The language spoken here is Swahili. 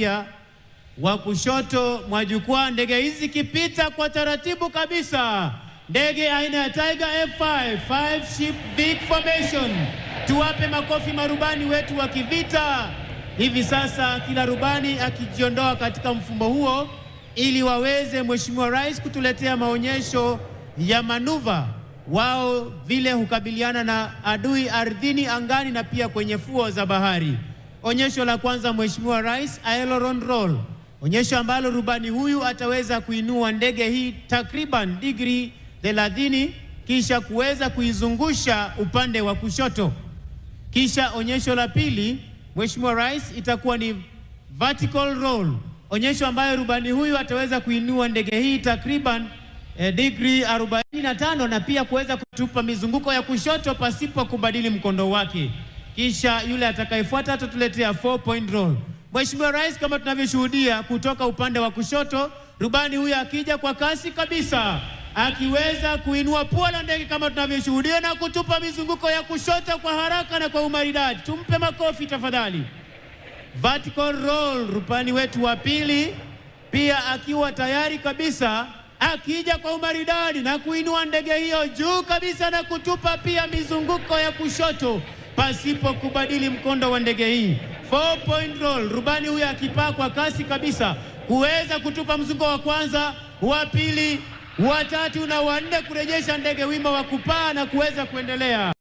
pia wa kushoto mwa jukwaa, ndege hizi kipita kwa taratibu kabisa. Ndege aina ya Tiger F5 5 ship big formation. Tuwape makofi marubani wetu wa kivita. Hivi sasa kila rubani akijiondoa katika mfumo huo ili waweze Mheshimiwa Rais kutuletea maonyesho ya manuva wao vile hukabiliana na adui ardhini, angani na pia kwenye fuo za bahari. Onyesho la kwanza, Mheshimiwa Rais, aileron roll. Onyesho ambalo rubani huyu ataweza kuinua ndege hii takriban degree 30 kisha kuweza kuizungusha upande wa kushoto. Kisha onyesho la pili, Mheshimiwa Rais, itakuwa ni vertical roll. Onyesho ambayo rubani huyu ataweza kuinua ndege hii takriban degree 45 na pia kuweza kutupa mizunguko ya kushoto pasipo kubadili mkondo wake. Kisha yule atakayefuata atatuletea 4-point roll. Mheshimiwa Rais, kama tunavyoshuhudia kutoka upande wa kushoto, rubani huyu akija kwa kasi kabisa, akiweza kuinua pua la ndege kama tunavyoshuhudia na kutupa mizunguko ya kushoto kwa haraka na kwa umaridadi. Tumpe makofi tafadhali. Vertical roll, rubani wetu wa pili pia akiwa tayari kabisa, akija kwa umaridadi na kuinua ndege hiyo juu kabisa na kutupa pia mizunguko ya kushoto pasipo kubadili mkondo wa ndege hii. 4-point roll, rubani huyu akipaa kwa kasi kabisa kuweza kutupa mzunguko wa kwanza, wa pili, wa tatu na wa nne, kurejesha ndege wima wa kupaa na kuweza kuendelea.